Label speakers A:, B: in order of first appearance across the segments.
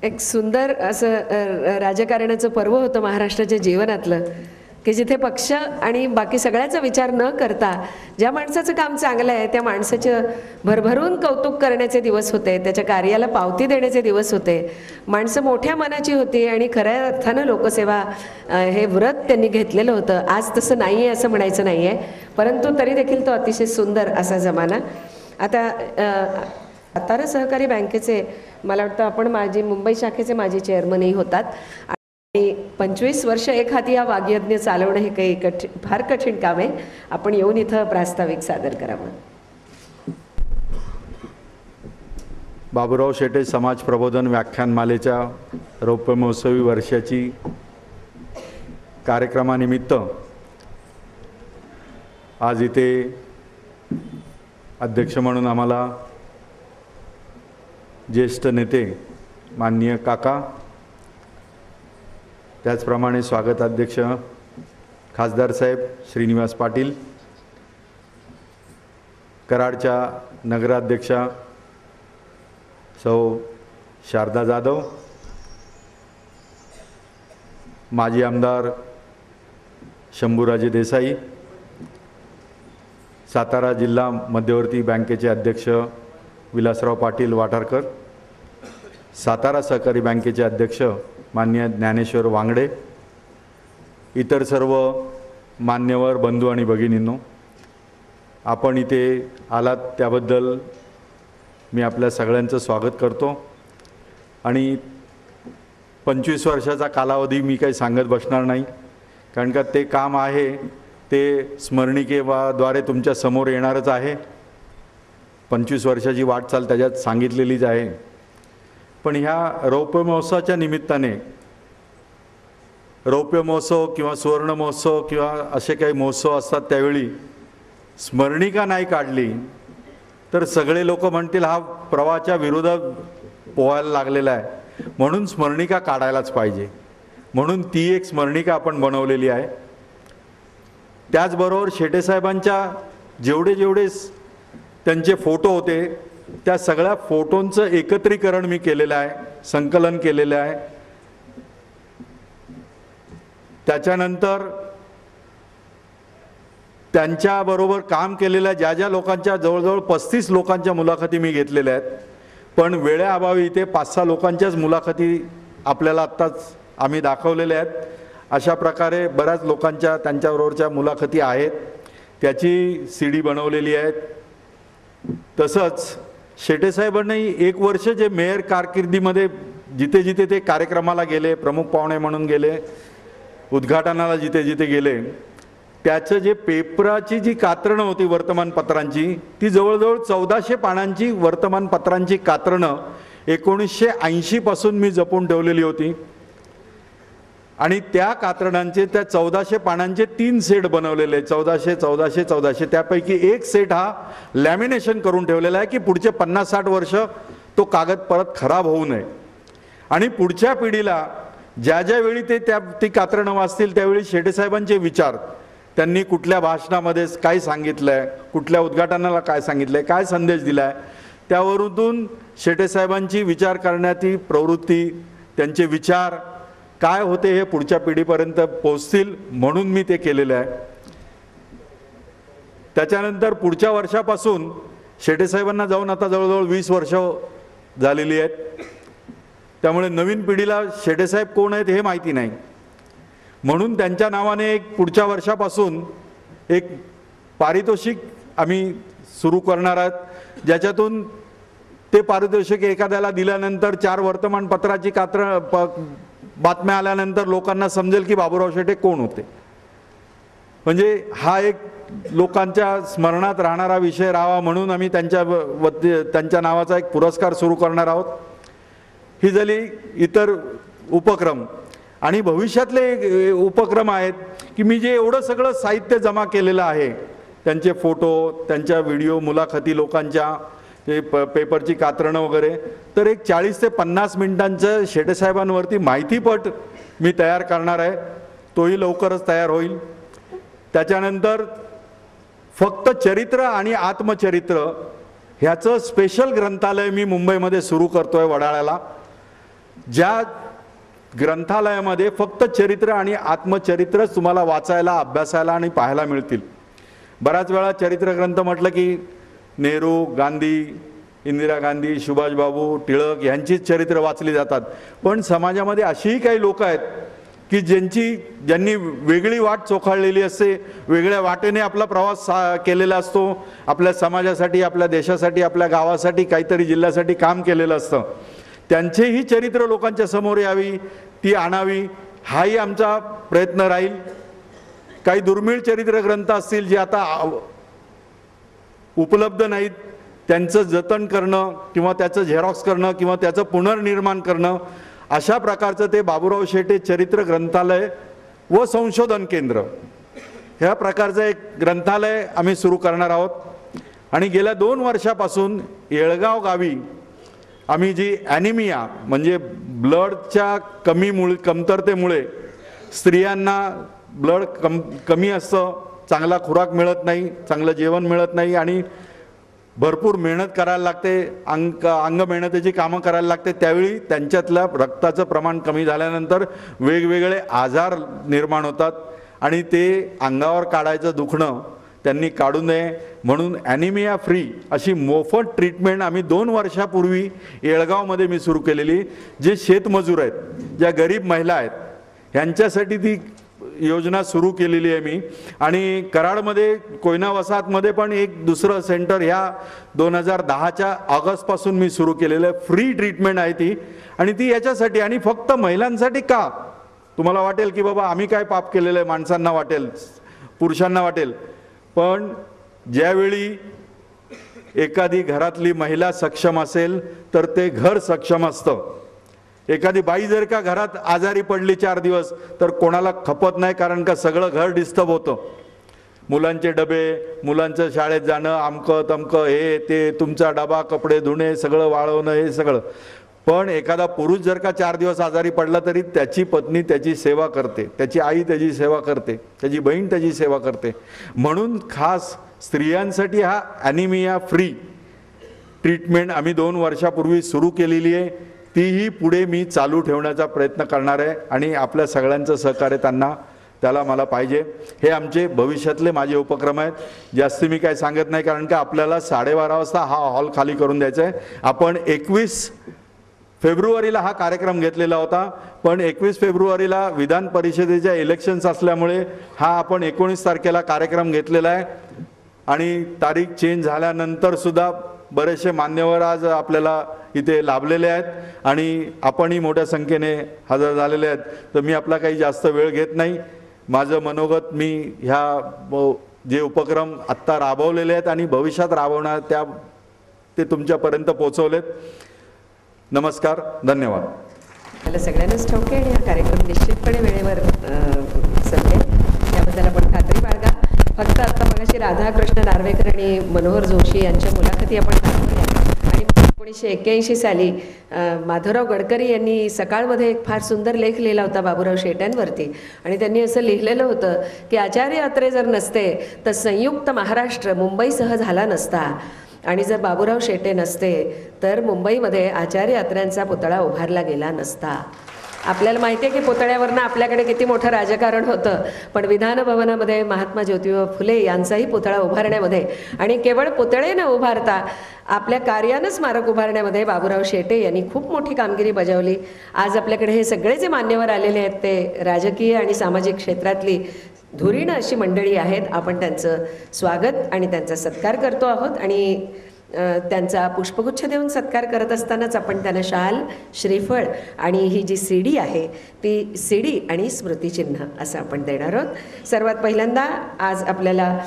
A: एक सुंदर असं राजकारणाचं पर्व होतं महाराष्ट्राच्या जीवनातलं, की जिथे पक्ष आणि बाकी सगळ्याचा विचार न करता ज्या माणसाचं काम चांगलं आहे त्या माणसाचं भरभरून कौतुक करण्याचे दिवस होते, त्याच्या कार्याला पावती देण्याचे दिवस होते. माणसं मोठ्या मनाची होती आणि खऱ्या अर्थानं लोकसेवा हे व्रत त्यांनी घेतलेलं होतं. आज तसं नाही आहे असं म्हणायचं नाही आहे, परंतु तरी देखील तो अतिशय सुंदर असा जमाना. आता सातारा सहकारी बँकेचे मला वाटतं आपण मुंबई शाखेचे माजी चेअरमनही होतात आणि 25 वर्ष एक हाती हा वाग्यज्ञ चालवणं हे काही फार कठीण काम आहे. आपण येऊन इथं प्रास्ताविक सादर करावं.
B: बाबूराव शेटे समाज प्रबोधन व्याख्यानमालेच्या रौप्य महोत्सवी वर्षाची कार्यक्रमानिमित्त आज इथे अध्यक्ष म्हणून आम्हाला ज्येष्ठ नेते माननीय काका, त्याचप्रमाणे स्वागताध्यक्ष खासदार साहेब श्रीनिवास पाटील, कराडच्या नगराध्यक्षा सौ शारदा जाधव, माजी आमदार शंभूराजे देसाई, सातारा जिल्हा मध्यवर्ती बँकेचे अध्यक्ष विलासराव पाटील वाठारकर, सातारा सहकारी बँकेचे अध्यक्ष माननीय ज्ञानेश्वर वांगडे, इतर सर्व मान्यवर बंधू आणि भगिनींनो, आपण इथे आलात त्याबद्दल मी आपल्या सगळ्यांचं स्वागत करतो. आणि 25 वर्षाचा कालावधी मी काही सांगत बसणार नाही, कारण का ते काम आहे ते स्मरणिकेद्वारे तुमच्या समोर येणारच आहे. 25 वर्षाची वाटचाल त्याच्यात सांगितलेलीच आहे. पण ह्या रौप्य महोत्सवाच्या निमित्ताने, रौप्य महोत्सव किंवा सुवर्ण महोत्सव किंवा असे काही महोत्सव असतात त्यावेळी स्मरणिका नाही काढली तर सगळे लोक म्हणतील हा प्रवाहाच्या विरोधात पोहायला लागलेला आहे, म्हणून स्मरणिका काढायलाच पाहिजे. म्हणून ती एक स्मरणिका आपण बनवलेली आहे. त्याचबरोबर शेटेसाहेबांच्या जेवढे त्यांचे फोटो होते त्या सगळ्या फोटोंचं एकत्रीकरण मी केलेलं आहे, संकलन केलेलं आहे. त्याच्यानंतर त्यांच्याबरोबर काम केलेल्या ज्या लोकांच्या जवळजवळ 35 लोकांच्या मुलाखती मी घेतलेल्या आहेत. पण वेळेअभावी इथे 5-6 लोकांच्याच मुलाखती आपल्याला आत्ताच आम्ही दाखवलेल्या आहेत. अशा प्रकारे बऱ्याच लोकांच्या त्यांच्याबरोबरच्या मुलाखती आहेत, त्याची CD बनवलेली आहे. तसंच शेटेसाहेबांनी 1 वर्ष जे मेयर कारकिर्दीमध्ये जिथे ते कार्यक्रमाला गेले, प्रमुख पाहुणे म्हणून गेले, उद्घाटनाला जिथे गेले, त्याचं जे पेपराची जी कात्रणं होती वर्तमानपत्रांची, ती जवळजवळ 1400 पानांची वर्तमानपत्रांची कात्रणं 1980 पासून मी जपून ठेवलेली होती. आणि त्या कात्रणांचे त्या 1400 पानांचे 3 सेट बनवलेले, 1400 त्यापैकी एक सेट हा लॅमिनेशन करून ठेवलेला आहे की पुढचे 50-60 वर्ष तो कागद परत खराब होऊ नये. आणि पुढच्या पिढीला ज्या वेळी ती कात्रणं वाचतील त्यावेळी शेटेसाहेबांचे विचार, त्यांनी कुठल्या भाषणामध्ये काय सांगितलंय, कुठल्या उद्घाटनाला काय सांगितलंय, काय संदेश दिलाय, त्यावरून शेटेसाहेबांची विचार करण्याची प्रवृत्ती, त्यांचे विचार काय होते हे पुढच्या पिढीपर्यंत पोहोचतील म्हणून मी ते केलेलं आहे. त्याच्यानंतर पुढच्या वर्षापासून शेटेसाहेबांना जाऊन आता जवळजवळ 20 वर्ष झालेली आहेत. त्यामुळे नवीन पिढीला शेटेसाहेब कोण आहेत हे माहिती नाही. म्हणून त्यांच्या नावाने एक पुढच्या वर्षापासून एक पारितोषिक आम्ही सुरू करणार आहोत, ज्याच्यातून ते पारितोषिक एखाद्याला दिल्यानंतर 4 वर्तमानपत्राची बातम्या आल्यानंतर लोकांना समजेल की बाबूराव शेटे कोण होते. म्हणजे हा एक लोकांच्या स्मरणात राहणारा विषय राहावा म्हणून आम्ही त्यांच्या नावाचा एक पुरस्कार सुरू करणार आहोत. ही झाली इतर उपक्रम. आणि भविष्यातले उपक्रम आहेत की मी जे एवढं सगळं साहित्य जमा केलेलं आहे, त्यांचे फोटो, त्यांच्या व्हिडिओ, मुलाखती लोकांच्या, ते पेपरची कात्रणं वगैरे, तर एक 40 ते 50 मिनिटांचं शेटेसाहेबांवरती माहितीपट मी तयार करणार आहे. तोही लवकरच तयार होईल. त्याच्यानंतर फक्त चरित्र आणि आत्मचरित्र ह्याचं स्पेशल ग्रंथालय मी मुंबईमध्ये सुरू करतोय वडाळ्याला. ज्या ग्रंथालयामध्ये फक्त चरित्र आणि आत्मचरित्रच तुम्हाला वाचायला, अभ्यासायला आणि पाहायला मिळतील. बऱ्याच वेळा चरित्र ग्रंथ म्हटलं की नेहरू, गांधी, इंदिरा गांधी, सुभाषबाबू, टिळक यांचीच चरित्र वाचली जातात. पण समाजामध्ये अशीही काही लोक आहेत की ज्यांनी वेगळी वाट चोखाळलेली असते, वेगळ्या वाटेने आपला प्रवास केलेला असतो, आपल्या समाजासाठी, आपल्या देशासाठी, आपल्या गावासाठी, काहीतरी जिल्ह्यासाठी काम केलेलं असतं. त्यांचेही चरित्र लोकांच्या समोर यावी, ती आणावी, हाही आमचा प्रयत्न राहील. काही दुर्मिळ चरित्र ग्रंथ असतील जे आता उपलब्ध नाहीत, त्यांचं जतन करणं किंवा त्याचं झेरॉक्स करणं किंवा त्याचं पुनर्निर्माण करणं, अशा प्रकारचं ते बाबूराव शेटे चरित्र ग्रंथालय व संशोधन केंद्र ह्या प्रकारचं एक ग्रंथालय आम्ही सुरू करणार आहोत. आणि गेल्या 2 वर्षापासून येळगाव गावी आम्ही जी ॲनिमिया म्हणजे ब्लडच्या कमतरतेमुळे स्त्रियांना ब्लड कमी असतं, चांगला खुराक मिळत नाही, चांगलं जेवण मिळत नाही आणि भरपूर मेहनत करायला लागते, अंग मेहनतीची कामं करायला लागते, त्यावेळी त्यांच्यातल्या रक्ताचं प्रमाण कमी झाल्यानंतर वेगवेगळे आजार निर्माण होतात आणि ते अंगावर काढायचं दुखणं त्यांनी काढू नये म्हणून ॲनिमिया फ्री अशी मोफत ट्रीटमेंट आम्ही 2 वर्षापूर्वी येळगावमध्ये मी सुरू केलेली. जे शेतमजूर आहेत, ज्या गरीब महिला आहेत, ह्यांच्यासाठी ती योजना सुरू केलेली आहे मी. आणि कराडमध्ये कोयना वसाहतमध्ये पण एक दुसरं सेंटर ह्या 2010च्या ऑगस्टपासून मी सुरू केलेलं आहे. फ्री ट्रीटमेंट आहे ती. आणि ती याच्यासाठी आणि फक्त महिलांसाठी का? तुम्हाला वाटेल की बाबा आम्ही काय पाप केलेलं आहे, माणसांना वाटेल, पुरुषांना वाटेल, पण ज्यावेळी एखादी घरातली महिला सक्षम असेल तर ते घर सक्षम असतं. एखादी बाई जर का घरात आजारी पडली 4 दिवस तर कोणाला खपत नाही, कारण का सगळं घर डिस्टर्ब होतं. मुलांचे डबे, मुलांचं शाळेत जाणं, अमकं तमकं, हे ते, तुमचा डबा, कपडे धुणे, सगळं वाळवणं, हे सगळं. पण एखादा पुरुष जर का 4 दिवस आजारी पडला तरी त्याची पत्नी त्याची सेवा करते, त्याची आई त्याची सेवा करते, त्याची बहीण त्याची सेवा करते. म्हणून खास स्त्रियांसाठी हा ॲनिमिया फ्री ट्रीटमेंट आम्ही 2 वर्षापूर्वी सुरू केलेली आहे. तीही पुढे मी चालू ठेवण्याचा प्रयत्न करणार आहे आणि आपल्या सगळ्यांचं सहकार्य त्याला मला पाहिजे. हे आमचे भविष्यातले माझे उपक्रम आहेत. जास्ती मी काय सांगत नाही, कारण का आपल्याला 12:30 वाजता हा हॉल खाली करून द्यायचा आहे. आपण 21 फेब्रुवारीला हा कार्यक्रम घेतलेला होता, पण 21 फेब्रुवारीला विधान परिषदेच्या इलेक्शन्स असल्यामुळे हा आपण 19 तारखेला कार्यक्रम घेतलेला आहे. आणि तारीख चेंज झाल्यानंतर सुद्धा बरेचसे मान्यवर आज आपल्याला इथे लाभलेले आहेत आणि आपणही मोठ्या संख्येने हजर झालेले आहेत. तर मी आपला काही जास्त वेळ घेत नाही. माझं मनोगत मी ह्या जे उपक्रम आत्ता राबवलेले आहेत आणि भविष्यात राबवणार ते तुमच्यापर्यंत पोहोचवलेत. नमस्कार, धन्यवाद.
A: मला सगळ्यांनाच ठाऊक आहे आणि हा कार्यक्रम निश्चितपणे वेळेवर संपेल याबद्दल आपण खात्री बाळगा. फक्त आता मगाशी राधाकृष्ण नार्वेकर आणि मनोहर जोशी यांच्या मुलाखती आपण दाखवल्या आणि 1981 साली माधवराव गडकरी यांनी सकाळमध्ये एक फार सुंदर लेख लिहिला होता बाबूराव शेट्यांवरती आणि त्यांनी असं लिहिलेलं होतं की आचार्य अत्रे जर नसते तर संयुक्त महाराष्ट्र मुंबईसह झाला नसता आणि जर बाबूराव शेटे नसते तर मुंबईमध्ये आचार्य अत्र्यांचा पुतळा उभारला गेला नसता. आपल्याला माहिती आहे की पुतळ्यावरनं आपल्याकडे किती मोठं राजकारण होतं, पण विधान भवनामध्ये महात्मा ज्योतिबा फुले यांचाही पुतळा उभारण्यामध्ये आणि केवळ पुतळे न उभारता आपल्या कार्यानं स्मारक उभारण्यामध्ये बाबूराव शेटे यांनी खूप मोठी कामगिरी बजावली. आज आपल्याकडे हे सगळे जे मान्यवर आलेले आहेत ते राजकीय आणि सामाजिक क्षेत्रातली धुरीण अशी मंडळी आहेत. आपण त्यांचं स्वागत आणि त्यांचा सत्कार करतो आहोत आणि त्यांचा पुष्पगुच्छ देऊन सत्कार करत असतानाच आपण त्यांना शाल, श्रीफळ आणि ही जी सीडी आहे ती सीडी आणि स्मृतिचिन्ह असं आपण देणार आहोत. सर्वात पहिल्यांदा आज आपल्याला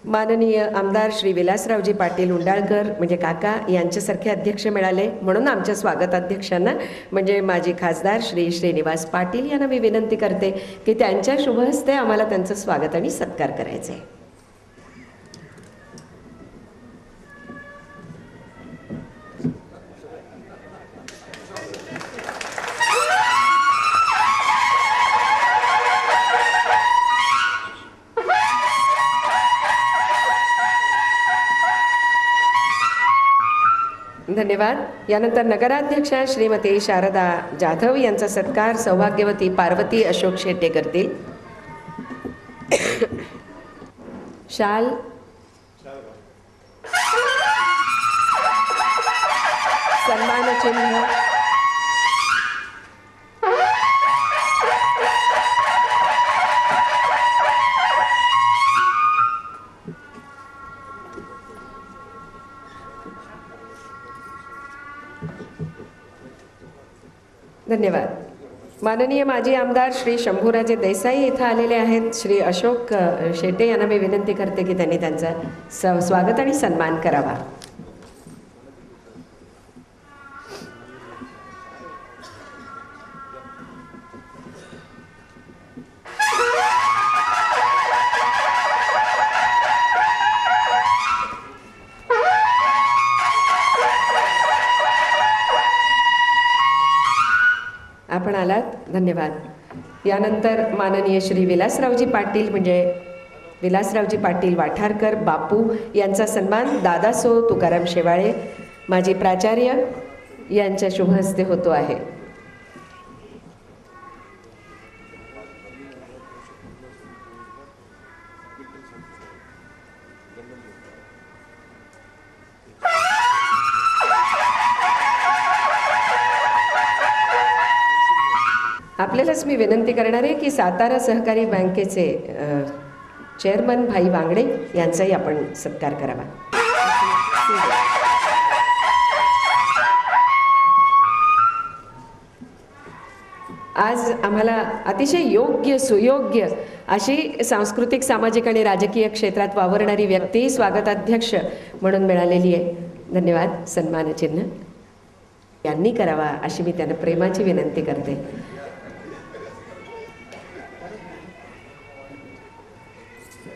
A: माननीय आमदार श्री विलासरावजी पाटील उंडाळकर म्हणजे काका यांच्यासारखे अध्यक्ष मिळाले, म्हणून आमच्या स्वागताध्यक्षांना म्हणजे माजी खासदार श्री श्रीनिवास पाटील यांना मी विनंती करते की त्यांच्या शुभहस्ते आम्हाला त्यांचं स्वागत आणि सत्कार करायचं आहे. धन्यवाद. यानंतर नगराध्यक्षा श्रीमती शारदा जाधव यांचा सत्कार सौभाग्यवती पार्वती अशोक शेट्टे करतील. शाल, सन्मान चिन्ह, धन्यवाद. माननीय माजी आमदार श्री शंभूराजे देसाई इथं आलेले आहेत. श्री अशोक शेट्टे यांना मी विनंती करते की त्यांनी त्यांचा स्वागत आणि सन्मान करावा. आपण आलात, धन्यवाद. यानंतर माननीय श्री विलासरावजी पाटील म्हणजे विलासरावजी पाटील वाठारकर बापू यांचा सन्मान दादासो तुकाराम शेवाळे माजी प्राचार्य यांच्या शुभ हस्ते होतो आहे. आपल्यालाच मी विनंती करणार आहे की सातारा सहकारी बँकेचे चेअरमन भाई वांगडे यांचाही आपण सत्कार करावा. आज आम्हाला अतिशय योग्य सुयोग्य अशी सांस्कृतिक सामाजिक आणि राजकीय क्षेत्रात वावरणारी व्यक्ती स्वागताध्यक्ष म्हणून मिळालेली आहे. धन्यवाद. सन्मानचिन्ह यांनी करावा अशी मी त्यांना प्रेमाची विनंती करते.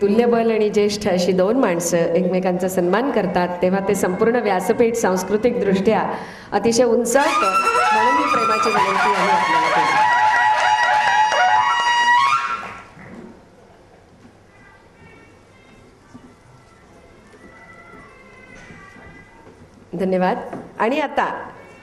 A: तुल्यबल आणि ज्येष्ठ अशी दोन माणसं एकमेकांचा सन्मान करतात तेव्हा ते संपूर्ण व्यासपीठ सांस्कृतिकदृष्ट्या अतिशय उंचावतं, म्हणून ही प्रेमाची विनंती आम्ही आपल्याला केली. धन्यवाद. आणि आता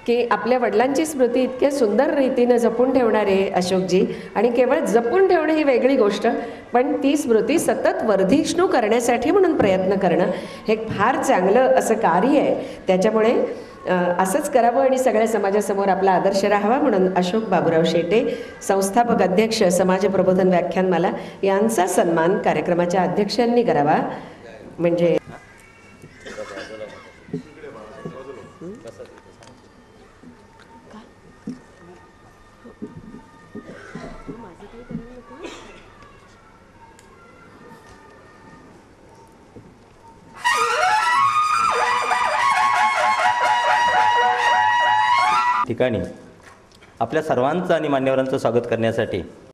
A: की आपल्या वडिलांची स्मृती इतक्या सुंदर रीतीनं जपून ठेवणारे अशोकजी, आणि केवळ जपून ठेवणं ही वेगळी गोष्ट, पण ती स्मृती सतत वर्धिष्णू करण्यासाठी म्हणून प्रयत्न करणं हे फार चांगलं असं कार्य आहे. त्याच्यामुळे असंच करावं आणि सगळ्या समाजासमोर आपला आदर्श राहावा म्हणून अशोक बाबूराव शेटे संस्थापक अध्यक्ष समाज प्रबोधन व्याख्यानमाला यांचा सन्मान कार्यक्रमाच्या अध्यक्षांनी करावा. म्हणजे
C: ठिकाणी आपल्या सर्वांचं आणि मान्यवरांचं स्वागत करण्यासाठी